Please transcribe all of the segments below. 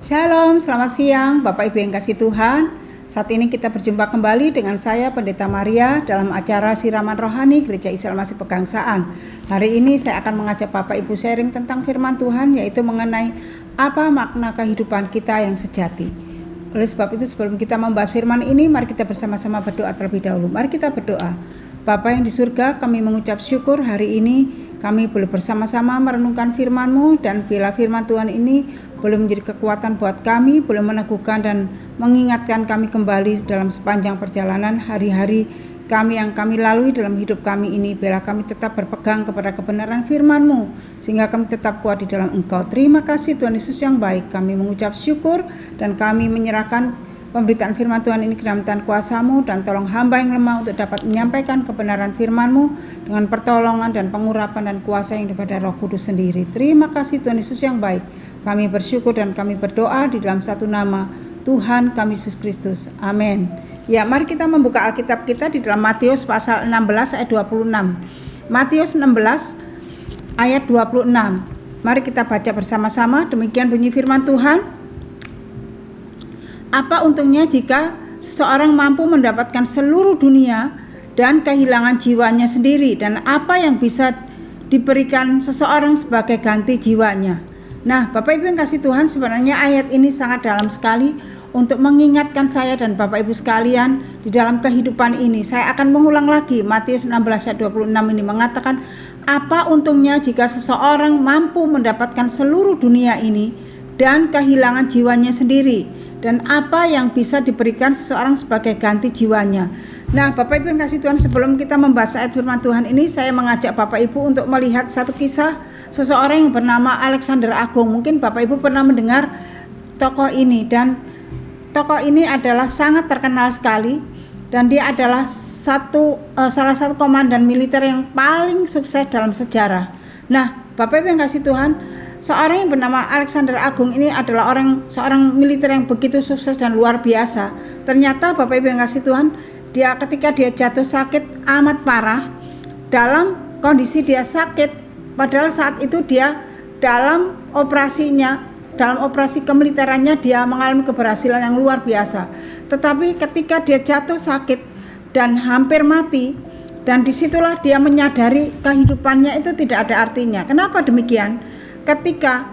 Shalom, selamat siang Bapak Ibu yang kasih Tuhan. Saat ini kita berjumpa kembali dengan saya Pendeta Maria dalam acara Siraman Rohani Gereja Israel Masih Pegangsaan. Hari ini saya akan mengajak Bapak Ibu sharing tentang firman Tuhan, yaitu mengenai apa makna kehidupan kita yang sejati. Oleh sebab itu, sebelum kita membahas firman ini, mari kita bersama-sama berdoa terlebih dahulu. Mari kita berdoa. Bapa yang di surga, kami mengucap syukur hari ini kami boleh bersama-sama merenungkan firman-Mu, dan bila firman Tuhan ini boleh menjadi kekuatan buat kami, boleh meneguhkan dan mengingatkan kami kembali dalam sepanjang perjalanan hari-hari kami yang kami lalui dalam hidup kami ini. Bila kami tetap berpegang kepada kebenaran firman-Mu, sehingga kami tetap kuat di dalam Engkau. Terima kasih Tuhan Yesus yang baik. Kami mengucap syukur dan kami menyerahkan pemberitaan firman Tuhan ini ke dalam tangan kuasa-Mu, dan tolong hamba yang lemah untuk dapat menyampaikan kebenaran firman-Mu dengan pertolongan dan pengurapan dan kuasa yang daripada Roh Kudus sendiri. Terima kasih Tuhan Yesus yang baik. Kami bersyukur dan kami berdoa di dalam satu nama Tuhan kami Yesus Kristus. Amin. Ya, mari kita membuka Alkitab kita di dalam Matius pasal 16 ayat 26. Matius 16 ayat 26. Mari kita baca bersama-sama. Demikian bunyi firman Tuhan. Apa untungnya jika seseorang mampu mendapatkan seluruh dunia dan kehilangan jiwanya sendiri, dan apa yang bisa diberikan seseorang sebagai ganti jiwanya? Nah, Bapak Ibu yang kasih Tuhan, sebenarnya ayat ini sangat dalam sekali untuk mengingatkan saya dan Bapak Ibu sekalian di dalam kehidupan ini. Saya akan mengulang lagi. Matius 16 ayat 26 ini mengatakan, apa untungnya jika seseorang mampu mendapatkan seluruh dunia ini dan kehilangan jiwanya sendiri, dan apa yang bisa diberikan seseorang sebagai ganti jiwanya. Nah, Bapak Ibu yang kasih Tuhan, sebelum kita membahas ayat firman Tuhan ini, saya mengajak Bapak Ibu untuk melihat satu kisah seseorang yang bernama Alexander Agung. Mungkin Bapak Ibu pernah mendengar tokoh ini, dan tokoh ini adalah sangat terkenal sekali, dan dia adalah salah satu komandan militer yang paling sukses dalam sejarah. Nah, Bapak Ibu yang kasih Tuhan, seorang yang bernama Alexander Agung ini adalah seorang militer yang begitu sukses dan luar biasa. Ternyata Bapak Ibu yang kasih Tuhan, ketika dia jatuh sakit amat parah, dalam kondisi dia sakit, padahal saat itu dia dalam operasi kemiliterannya dia mengalami keberhasilan yang luar biasa. Tetapi ketika dia jatuh sakit dan hampir mati, dan disitulah dia menyadari kehidupannya itu tidak ada artinya. Kenapa demikian? Ketika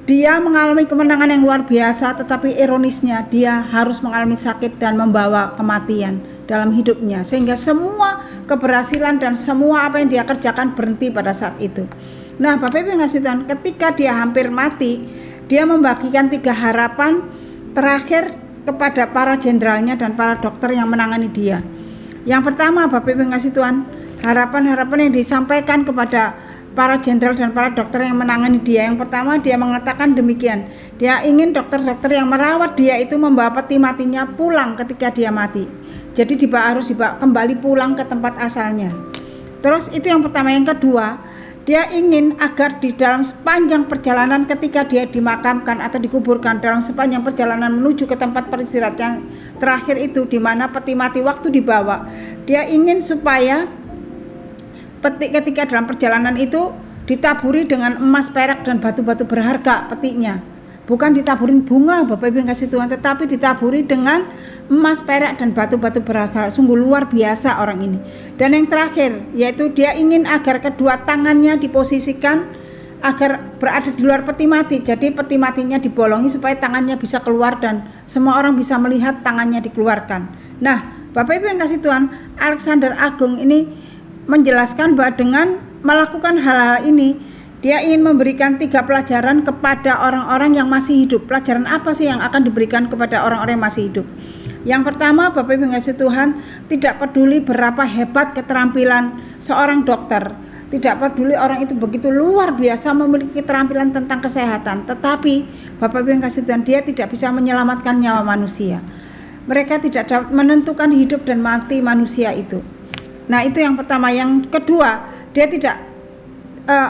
dia mengalami kemenangan yang luar biasa, tetapi ironisnya dia harus mengalami sakit dan membawa kematian dalam hidupnya, sehingga semua keberhasilan dan semua apa yang dia kerjakan berhenti pada saat itu. Nah, Bapak Ibu yang kasih Tuhan, ketika dia hampir mati, dia membagikan 3 harapan terakhir kepada para jenderalnya dan para dokter yang menangani dia. Yang pertama, Bapak Ibu yang kasih Tuhan, harapan-harapan yang disampaikan kepada para jenderal dan para dokter yang menangani dia. Yang pertama, dia mengatakan demikian. Dia ingin dokter-dokter yang merawat dia itu membawa peti matinya pulang ketika dia mati. Jadi harus dibawa kembali pulang ke tempat asalnya. Terus itu yang pertama. Yang kedua, dia ingin agar di dalam sepanjang perjalanan ketika dia dimakamkan atau dikuburkan, dalam sepanjang perjalanan menuju ke tempat peristirahatan yang terakhir itu, di mana peti mati waktu dibawa, dia ingin supaya ketika dalam perjalanan itu ditaburi dengan emas, perak, dan batu-batu berharga petinya. Bukan ditaburin bunga, Bapak Ibu yang kasih Tuhan, tetapi ditaburi dengan emas, perak, dan batu-batu berharga. Sungguh luar biasa orang ini. Dan yang terakhir, yaitu dia ingin agar kedua tangannya diposisikan agar berada di luar peti mati. Jadi peti matinya dibolongi supaya tangannya bisa keluar dan semua orang bisa melihat tangannya dikeluarkan. Nah, Bapak Ibu yang kasih Tuhan, Alexander Agung ini menjelaskan bahwa dengan melakukan hal-hal ini, dia ingin memberikan 3 pelajaran kepada orang-orang yang masih hidup. Pelajaran apa sih yang akan diberikan kepada orang-orang yang masih hidup? Yang pertama, Bapak Ibu yang kasih Tuhan, tidak peduli berapa hebat keterampilan seorang dokter, tidak peduli orang itu begitu luar biasa memiliki keterampilan tentang kesehatan, tetapi Bapak Ibu yang kasih Tuhan, dia tidak bisa menyelamatkan nyawa manusia. Mereka tidak dapat menentukan hidup dan mati manusia itu. Nah, itu yang pertama. Yang kedua,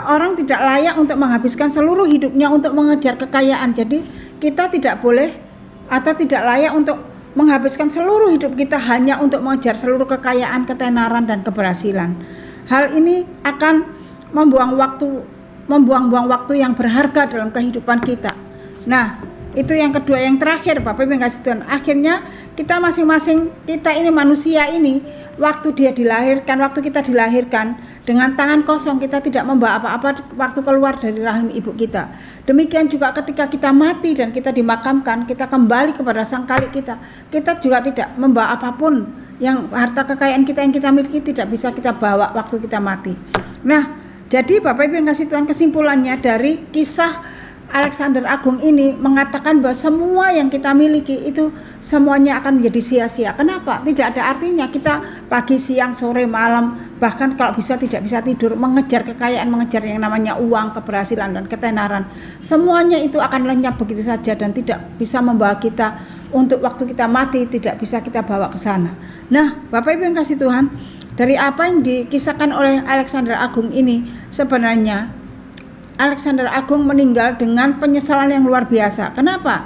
orang tidak layak untuk menghabiskan seluruh hidupnya untuk mengejar kekayaan. Jadi kita tidak boleh atau tidak layak untuk menghabiskan seluruh hidup kita hanya untuk mengejar seluruh kekayaan, ketenaran, dan keberhasilan. Hal ini akan membuang-buang waktu yang berharga dalam kehidupan kita. Nah, Itu yang kedua, yang terakhir Bapak Ibu yang kasih Tuhan. Akhirnya kita masing-masing, kita ini manusia ini, waktu kita dilahirkan dengan tangan kosong, kita tidak membawa apa-apa waktu keluar dari rahim ibu kita. Demikian juga ketika kita mati dan kita dimakamkan, kita kembali kepada sang Khalik kita juga tidak membawa apapun yang harta kekayaan kita yang kita miliki tidak bisa kita bawa waktu kita mati. Nah, jadi Bapak Ibu yang kasih Tuhan, kesimpulannya dari kisah Alexander Agung ini mengatakan bahwa semua yang kita miliki itu semuanya akan menjadi sia-sia. Kenapa? Tidak ada artinya kita pagi, siang, sore, malam, bahkan kalau bisa tidak bisa tidur, mengejar kekayaan, mengejar yang namanya uang, keberhasilan, dan ketenaran. Semuanya itu akan lenyap begitu saja dan tidak bisa membawa kita untuk waktu kita mati, tidak bisa kita bawa ke sana. Nah, Bapak Ibu yang kasih Tuhan, dari apa yang dikisahkan oleh Alexander Agung ini, sebenarnya Alexander Agung meninggal dengan penyesalan yang luar biasa. Kenapa?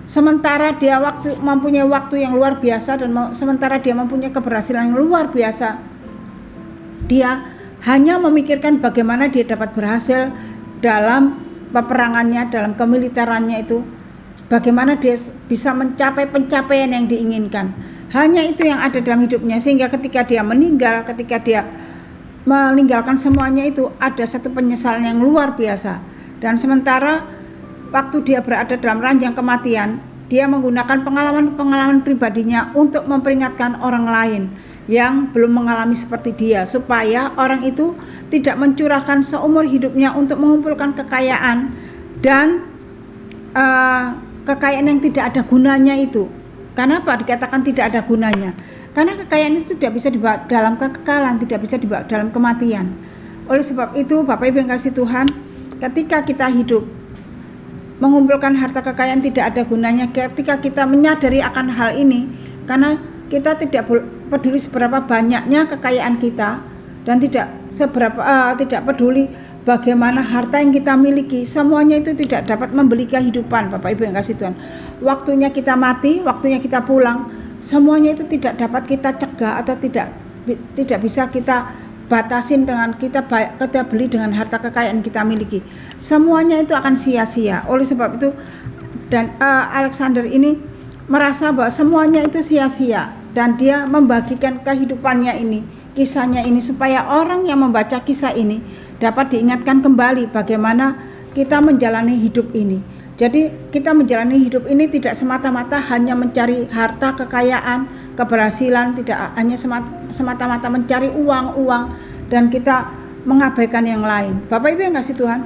Sementara dia mempunyai waktu yang luar biasa dan sementara dia mempunyai keberhasilan yang luar biasa, dia hanya memikirkan bagaimana dia dapat berhasil dalam peperangannya, dalam kemiliterannya itu, bagaimana dia bisa mencapai pencapaian yang diinginkan. Hanya itu yang ada dalam hidupnya, sehingga ketika dia meninggal, ketika dia meninggalkan semuanya itu, ada satu penyesalan yang luar biasa. Dan sementara waktu dia berada dalam ranjang kematian, dia menggunakan pengalaman pribadinya untuk memperingatkan orang lain yang belum mengalami seperti dia, supaya orang itu tidak mencurahkan seumur hidupnya untuk mengumpulkan kekayaan dan kekayaan yang tidak ada gunanya itu. Kenapa dikatakan tidak ada gunanya? Karena kekayaan itu tidak bisa dibawa dalam kekekalan, tidak bisa dibawa dalam kematian. Oleh sebab itu, Bapak Ibu yang kasih Tuhan, ketika kita hidup mengumpulkan harta kekayaan tidak ada gunanya, ketika kita menyadari akan hal ini, karena kita tidak peduli seberapa banyaknya kekayaan kita dan tidak peduli bagaimana harta yang kita miliki, semuanya itu tidak dapat membeli kehidupan, Bapak Ibu yang kasih Tuhan. Waktunya kita mati, waktunya kita pulang, semuanya itu tidak dapat kita cegah atau tidak bisa kita batasin dengan kita beli dengan harta kekayaan kita miliki. Semuanya itu akan sia-sia. Oleh sebab itu, dan Alexander ini merasa bahwa semuanya itu sia-sia, dan dia membagikan kehidupannya ini, kisahnya ini, supaya orang yang membaca kisah ini dapat diingatkan kembali bagaimana kita menjalani hidup ini. Jadi kita menjalani hidup ini tidak semata-mata hanya mencari harta, kekayaan, keberhasilan, tidak hanya semata-mata mencari uang dan kita mengabaikan yang lain. Bapak Ibu yang kasih Tuhan,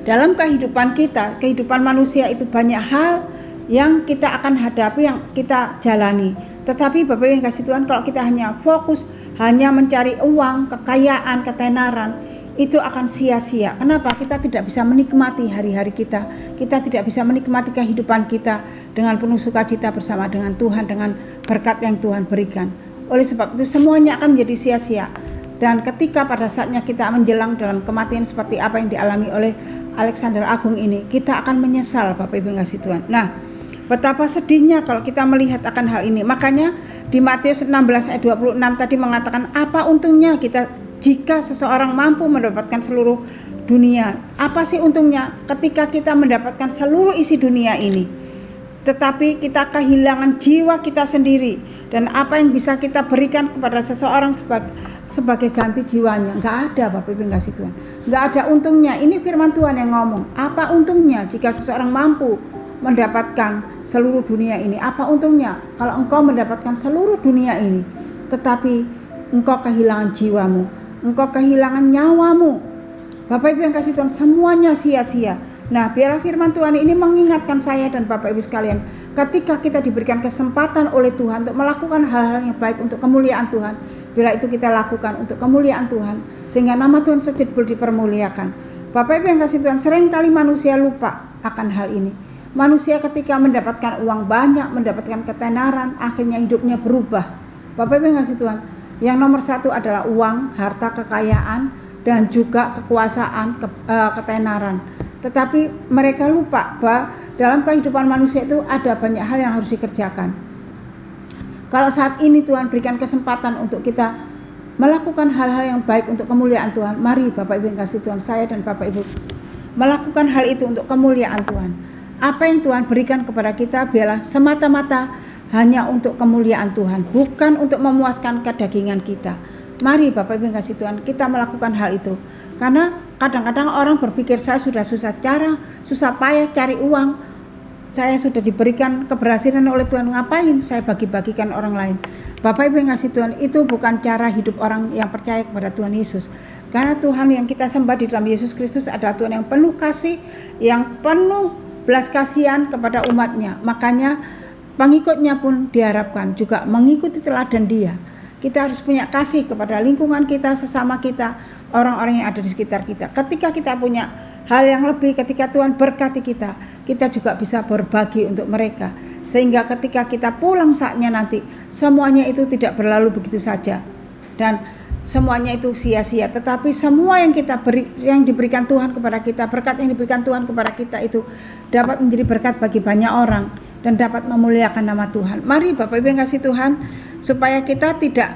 dalam kehidupan kita, kehidupan manusia itu banyak hal yang kita akan hadapi, yang kita jalani. Tetapi Bapak Ibu yang kasih Tuhan, kalau kita hanya fokus hanya mencari uang, kekayaan, ketenaran, itu akan sia-sia. Kenapa? Kita tidak bisa menikmati hari-hari kita tidak bisa menikmati kehidupan kita dengan penuh sukacita bersama dengan Tuhan, dengan berkat yang Tuhan berikan. Oleh sebab itu semuanya akan menjadi sia-sia. Dan ketika pada saatnya kita menjelang dalam kematian seperti apa yang dialami oleh Alexander Agung ini, kita akan menyesal, Bapak Ibu yang kasih Tuhan. Nah, betapa sedihnya kalau kita melihat akan hal ini. Makanya di Matius 16 ayat 26 tadi mengatakan, apa untungnya kita jika seseorang mampu mendapatkan seluruh dunia? Apa sih untungnya ketika kita mendapatkan seluruh isi dunia ini, tetapi kita kehilangan jiwa kita sendiri? Dan apa yang bisa kita berikan kepada seseorang sebagai ganti jiwanya? Enggak ada, Bapak Ibu yang kasih Tuhan. Enggak ada untungnya. Ini firman Tuhan yang ngomong. Apa untungnya jika seseorang mampu mendapatkan seluruh dunia ini? Apa untungnya kalau engkau mendapatkan seluruh dunia ini, tetapi engkau kehilangan jiwamu, engkau kehilangan nyawamu? Bapak Ibu yang kasih Tuhan, semuanya sia-sia. Nah, biarlah firman Tuhan ini mengingatkan saya dan Bapak Ibu sekalian, ketika kita diberikan kesempatan oleh Tuhan untuk melakukan hal-hal yang baik untuk kemuliaan Tuhan, bila itu kita lakukan untuk kemuliaan Tuhan, sehingga nama Tuhan sejebul dipermuliakan. Bapak Ibu yang kasih Tuhan, seringkali manusia lupa akan hal ini. Manusia ketika mendapatkan uang banyak, mendapatkan ketenaran, akhirnya hidupnya berubah. Bapak Ibu yang kasih Tuhan, yang nomor satu adalah uang, harta, kekayaan, dan juga kekuasaan, ketenaran. Tetapi mereka lupa bahwa dalam kehidupan manusia itu ada banyak hal yang harus dikerjakan. Kalau saat ini Tuhan berikan kesempatan untuk kita melakukan hal-hal yang baik untuk kemuliaan Tuhan, mari Bapak Ibu yang kasih Tuhan, saya dan Bapak Ibu melakukan hal itu untuk kemuliaan Tuhan. Apa yang Tuhan berikan kepada kita biarlah semata-mata hanya untuk kemuliaan Tuhan, bukan untuk memuaskan kedagingan kita. Mari Bapak Ibu yang kasih Tuhan, kita melakukan hal itu. Karena kadang-kadang orang berpikir saya sudah susah payah cari uang, saya sudah diberikan keberhasilan oleh Tuhan, ngapain saya bagi-bagikan orang lain. Bapak Ibu yang kasih Tuhan, itu bukan cara hidup orang yang percaya kepada Tuhan Yesus. Karena Tuhan yang kita sembah di dalam Yesus Kristus adalah Tuhan yang penuh kasih, yang penuh belas kasihan kepada umatnya. Makanya pengikutnya pun diharapkan juga mengikuti teladan Dia. Kita harus punya kasih kepada lingkungan kita, sesama kita, orang-orang yang ada di sekitar kita. Ketika kita punya hal yang lebih, ketika Tuhan berkati kita, kita juga bisa berbagi untuk mereka. Sehingga ketika kita pulang saatnya nanti, semuanya itu tidak berlalu begitu saja. Dan semuanya itu sia-sia. Tetapi semua yang kita beri, yang diberikan Tuhan kepada kita, berkat yang diberikan Tuhan kepada kita itu dapat menjadi berkat bagi banyak orang dan dapat memuliakan nama Tuhan. Mari Bapak Ibu yang kasih Tuhan, supaya kita tidak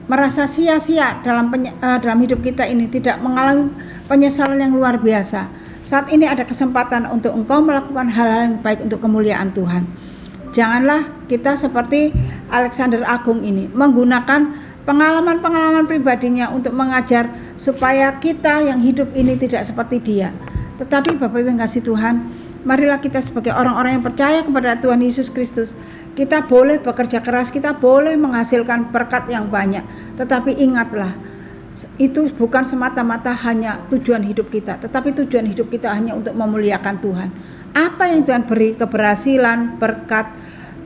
merasa sia-sia dalam hidup kita ini, tidak mengalami penyesalan yang luar biasa. Saat ini ada kesempatan untuk engkau melakukan hal-hal yang baik untuk kemuliaan Tuhan. Janganlah kita seperti Alexander Agung ini, menggunakan pengalaman-pengalaman pribadinya untuk mengajar supaya kita yang hidup ini tidak seperti dia. Tetapi Bapak Ibu yang kasih Tuhan, marilah kita sebagai orang-orang yang percaya kepada Tuhan Yesus Kristus, kita boleh bekerja keras, kita boleh menghasilkan berkat yang banyak. Tetapi ingatlah, itu bukan semata-mata hanya tujuan hidup kita, tetapi tujuan hidup kita hanya untuk memuliakan Tuhan. Apa yang Tuhan beri, keberhasilan, berkat,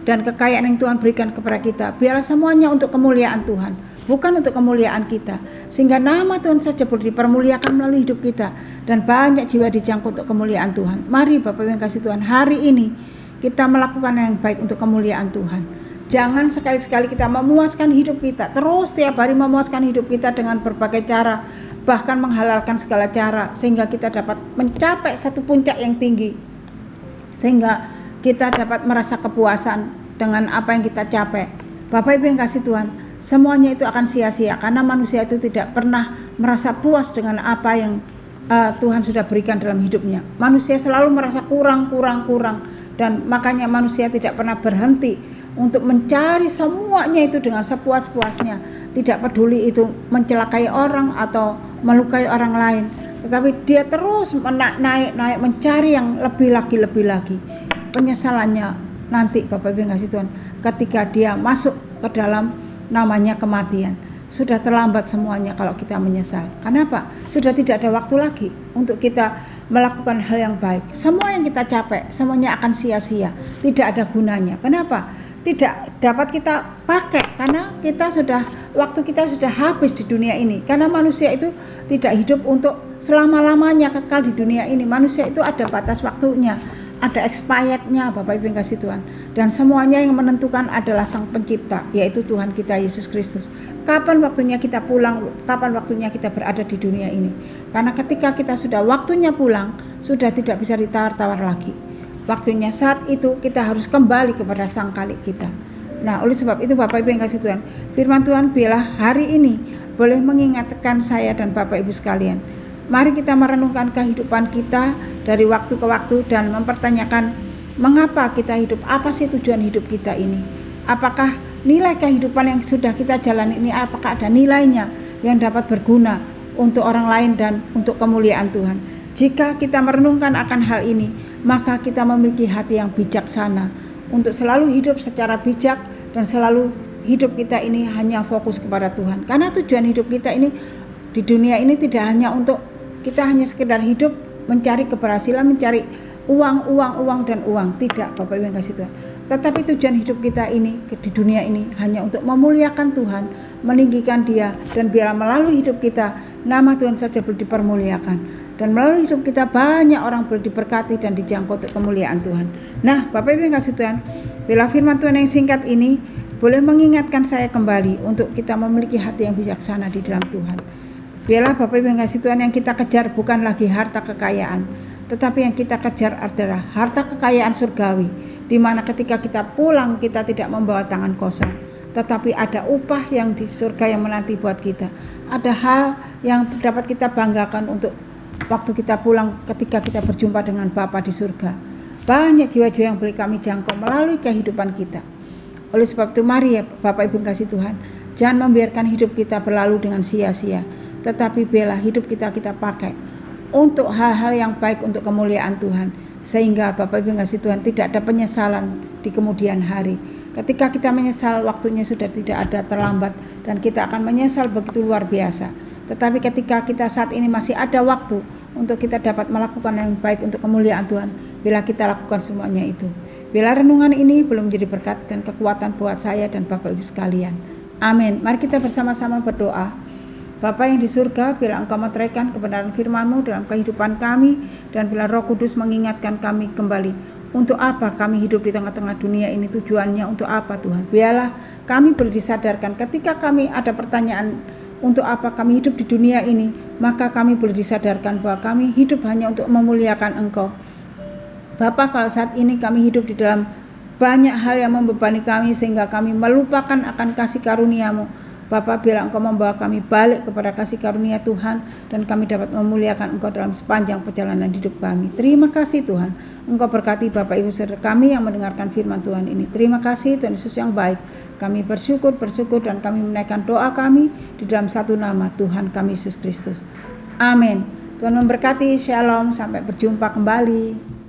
dan kekayaan yang Tuhan berikan kepada kita, biarlah semuanya untuk kemuliaan Tuhan, bukan untuk kemuliaan kita. Sehingga nama Tuhan saja boleh dipermuliakan melalui hidup kita, dan banyak jiwa dijangkau untuk kemuliaan Tuhan. Mari Bapak Ibu yang kasih Tuhan, hari ini kita melakukan yang baik untuk kemuliaan Tuhan. Jangan sekali-sekali kita memuaskan hidup kita, terus tiap hari memuaskan hidup kita dengan berbagai cara, bahkan menghalalkan segala cara, sehingga kita dapat mencapai satu puncak yang tinggi, sehingga kita dapat merasa kepuasan dengan apa yang kita capai. Bapak Ibu yang kasih Tuhan, semuanya itu akan sia-sia, karena manusia itu tidak pernah merasa puas dengan apa yang Tuhan sudah berikan dalam hidupnya. Manusia selalu merasa kurang, dan makanya manusia tidak pernah berhenti untuk mencari semuanya itu dengan sepuas-puasnya, tidak peduli itu mencelakai orang atau melukai orang lain, tetapi dia terus naik mencari yang lebih lagi. Penyesalannya nanti Bapak Ibu yang kasih Tuhan, ketika dia masuk ke dalam namanya kematian, sudah terlambat semuanya kalau kita menyesal. Kenapa? Sudah tidak ada waktu lagi untuk kita melakukan hal yang baik. Semua yang kita capai, semuanya akan sia-sia, tidak ada gunanya. Kenapa? Tidak dapat kita pakai, karena waktu kita sudah habis di dunia ini. Karena manusia itu tidak hidup untuk selama-lamanya kekal di dunia ini. Manusia itu ada batas waktunya, ada expirednya Bapak Ibu yang kasih Tuhan. Dan semuanya yang menentukan adalah Sang Pencipta, yaitu Tuhan kita Yesus Kristus. Kapan waktunya kita pulang, kapan waktunya kita berada di dunia ini. Karena ketika kita sudah waktunya pulang, sudah tidak bisa ditawar-tawar lagi. Waktunya saat itu kita harus kembali kepada Sang Khalik kita. Nah, oleh sebab itu Bapak Ibu yang kasih Tuhan, firman Tuhan biarlah hari ini boleh mengingatkan saya dan Bapak Ibu sekalian. Mari kita merenungkan kehidupan kita dari waktu ke waktu dan mempertanyakan mengapa kita hidup, apa sih tujuan hidup kita ini. Apakah nilai kehidupan yang sudah kita jalani ini, apakah ada nilainya yang dapat berguna untuk orang lain dan untuk kemuliaan Tuhan. Jika kita merenungkan akan hal ini, maka kita memiliki hati yang bijaksana untuk selalu hidup secara bijak dan selalu hidup kita ini hanya fokus kepada Tuhan. Karena tujuan hidup kita ini di dunia ini tidak hanya untuk kita hanya sekedar hidup mencari keberhasilan, mencari uang dan uang. Tidak Bapak Ibu yang kasih Tuhan. Tetapi tujuan hidup kita ini di dunia ini hanya untuk memuliakan Tuhan, meninggikan Dia, dan biarlah melalui hidup kita nama Tuhan saja boleh dipermuliakan. Dan melalui hidup kita banyak orang boleh diberkati dan dijangkau untuk kemuliaan Tuhan. Nah Bapak Ibu yang kasih Tuhan, bila firman Tuhan yang singkat ini boleh mengingatkan saya kembali untuk kita memiliki hati yang bijaksana di dalam Tuhan. Biarlah Bapak Ibu yang kasih Tuhan, yang kita kejar bukan lagi harta kekayaan, tetapi yang kita kejar adalah harta kekayaan surgawi, di mana ketika kita pulang kita tidak membawa tangan kosong, tetapi ada upah yang di surga yang menanti buat kita. Ada hal yang dapat kita banggakan untuk waktu kita pulang ketika kita berjumpa dengan Bapa di surga. banyak jiwa-jiwa yang boleh kami jangkau melalui kehidupan kita. Oleh sebab itu mari ya Bapak Ibu kasih Tuhan, jangan membiarkan hidup kita berlalu dengan sia-sia, tetapi biarlah hidup kita pakai untuk hal-hal yang baik untuk kemuliaan Tuhan, sehingga Bapak Ibu kasih Tuhan tidak ada penyesalan di kemudian hari. Ketika kita menyesal, waktunya sudah tidak ada, terlambat, dan kita akan menyesal begitu luar biasa. Tetapi ketika kita saat ini masih ada waktu untuk kita dapat melakukan yang baik untuk kemuliaan Tuhan, bila kita lakukan semuanya itu. Bila renungan ini belum menjadi berkat dan kekuatan buat saya dan Bapak Ibu sekalian. Amin. Mari kita bersama-sama berdoa. Bapa yang di surga, bila Engkau meteraikan kebenaran firman-Mu dalam kehidupan kami, dan bila Roh Kudus mengingatkan kami kembali, untuk apa kami hidup di tengah-tengah dunia ini, tujuannya untuk apa Tuhan. Biarlah kami boleh disadarkan ketika kami ada pertanyaan, untuk apa kami hidup di dunia ini, maka kami boleh disadarkan bahwa kami hidup hanya untuk memuliakan Engkau. Bapa, kalau saat ini kami hidup di dalam banyak hal yang membebani kami sehingga kami melupakan akan kasih karunia-Mu, Bapa, biarlah Engkau membawa kami balik kepada kasih karunia Tuhan, dan kami dapat memuliakan Engkau dalam sepanjang perjalanan hidup kami. Terima kasih Tuhan. Engkau berkati Bapak Ibu saudara kami yang mendengarkan firman Tuhan ini. Terima kasih Tuhan Yesus yang baik. Kami bersyukur dan kami menaikkan doa kami di dalam satu nama Tuhan kami Yesus Kristus. Amin. Tuhan memberkati. Shalom. Sampai berjumpa kembali.